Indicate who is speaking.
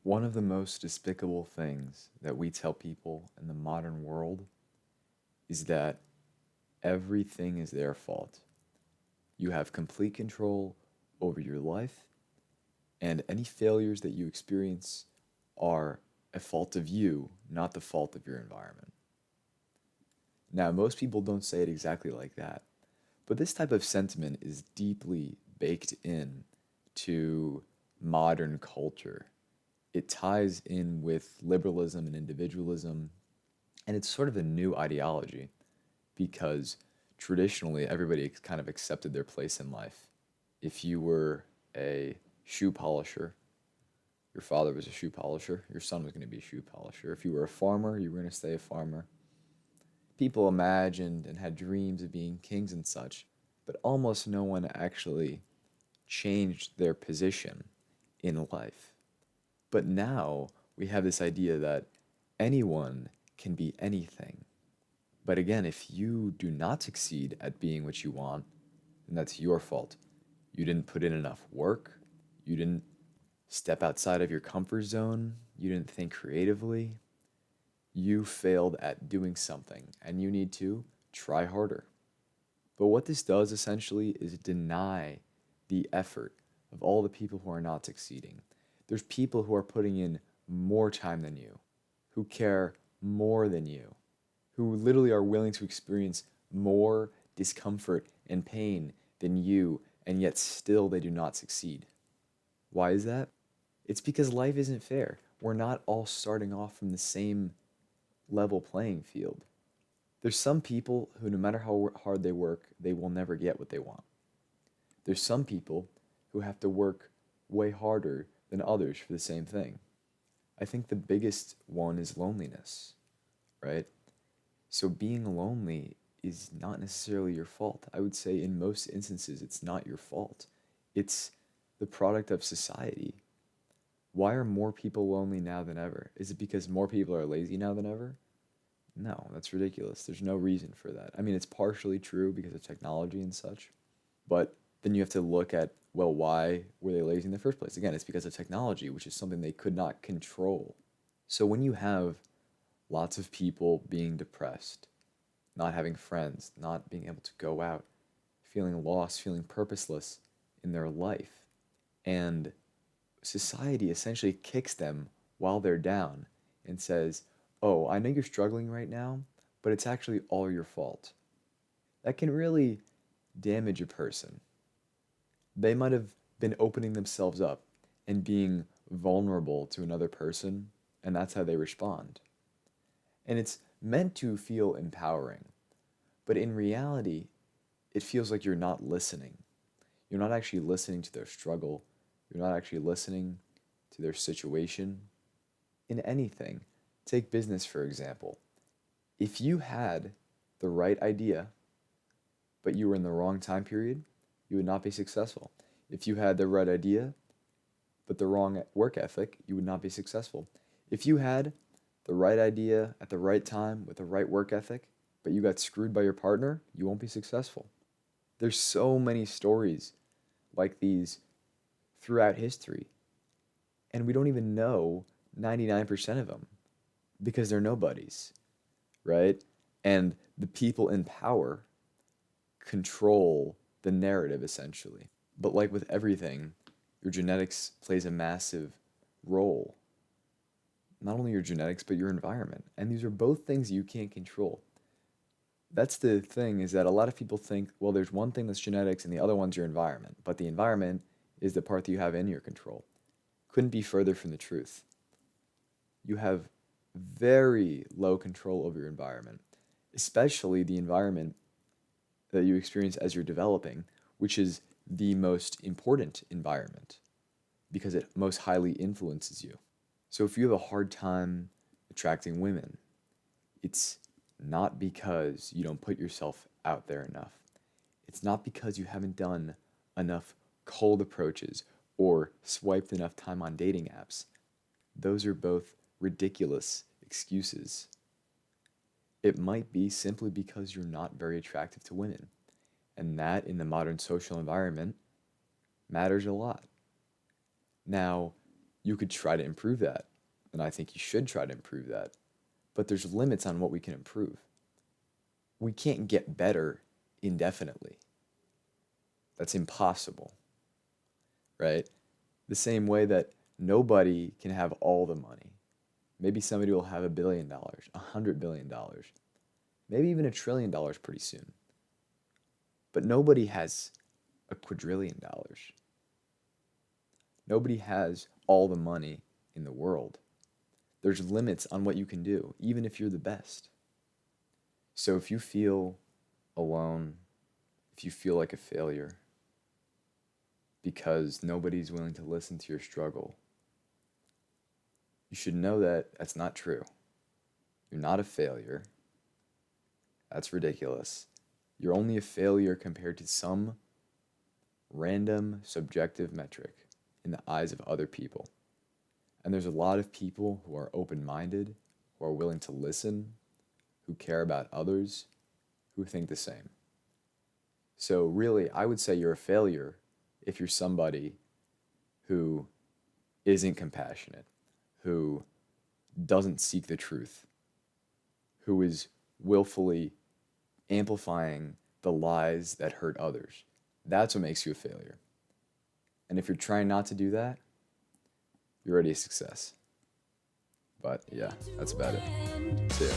Speaker 1: One of the most despicable things that we tell people in the modern world is that everything is their fault. You have complete control over your life, and any failures that you experience are a fault of you, not the fault of your environment. Now, most people don't say it exactly like that, but this type of sentiment is deeply baked in to modern culture. It ties in with liberalism and individualism, and it's sort of a new ideology because traditionally everybody kind of accepted their place in life. If you were a shoe polisher, your father was a shoe polisher, your son was going to be a shoe polisher. If you were a farmer, you were going to stay a farmer. People imagined and had dreams of being kings and such, but almost no one actually changed their position in life. But now we have this idea that anyone can be anything. But again, if you do not succeed at being what you want, then that's your fault. You didn't put in enough work. You didn't step outside of your comfort zone. You didn't think creatively. You failed at doing something, and you need to try harder. But what this does essentially is deny the effort of all the people who are not succeeding. There's people who are putting in more time than you, who care more than you, who literally are willing to experience more discomfort and pain than you, and yet still they do not succeed. Why is that? It's because life isn't fair. We're not all starting off from the same level playing field. There's some people who, no matter how hard they work, they will never get what they want. There's some people who have to work way harder than others for the same thing. I think the biggest one is loneliness, right? So being lonely is not necessarily your fault. I would say in most instances, it's not your fault. It's the product of society. Why are more people lonely now than ever? Is it because more people are lazy now than ever? No, that's ridiculous. There's no reason for that. I mean, it's partially true because of technology and such, but then you have to look at, well, why were they lazy in the first place? Again, it's because of technology, which is something they could not control. So when you have lots of people being depressed, not having friends, not being able to go out, feeling lost, feeling purposeless in their life, and society essentially kicks them while they're down and says, oh, I know you're struggling right now, but it's actually all your fault. That can really damage a person. They might have been opening themselves up and being vulnerable to another person, and that's how they respond. And it's meant to feel empowering, but in reality, it feels like you're not listening. You're not actually listening to their struggle. You're not actually listening to their situation. In anything, take business for example. If you had the right idea, but you were in the wrong time period, you would not be successful. If you had the right idea, but the wrong work ethic, you would not be successful. If you had the right idea at the right time with the right work ethic, but you got screwed by your partner, you won't be successful. There's so many stories like these throughout history, and we don't even know 99% of them because they're nobodies, right? And the people in power control the narrative essentially. But like with everything, your genetics plays a massive role. Not only your genetics, but your environment. And these are both things you can't control. That's the thing is that a lot of people think, well, there's one thing that's genetics and the other one's your environment. But the environment is the part that you have in your control. Couldn't be further from the truth. You have very low control over your environment, especially the environment that you experience as you're developing, which is the most important environment because it most highly influences you. So if you have a hard time attracting women, it's not because you don't put yourself out there enough. It's not because you haven't done enough cold approaches or swiped enough time on dating apps. Those are both ridiculous excuses. It might be simply because you're not very attractive to women. And that, in the modern social environment, matters a lot. Now, you could try to improve that. And I think you should try to improve that. But there's limits on what we can improve. We can't get better indefinitely. That's impossible, right? The same way that nobody can have all the money. Maybe somebody will have $1 billion, $100 billion, maybe even $1 trillion pretty soon. But nobody has $1 quadrillion. Nobody has all the money in the world. There's limits on what you can do, even if you're the best. So if you feel alone, if you feel like a failure because nobody's willing to listen to your struggle, you should know that that's not true. You're not a failure. That's ridiculous. You're only a failure compared to some random subjective metric in the eyes of other people. And there's a lot of people who are open-minded, who are willing to listen, who care about others, who think the same. So really, I would say you're a failure if you're somebody who isn't compassionate, who doesn't seek the truth, who is willfully amplifying the lies that hurt others. That's what makes you a failure. And if you're trying not to do that, you're already a success. But yeah, that's about it. See ya.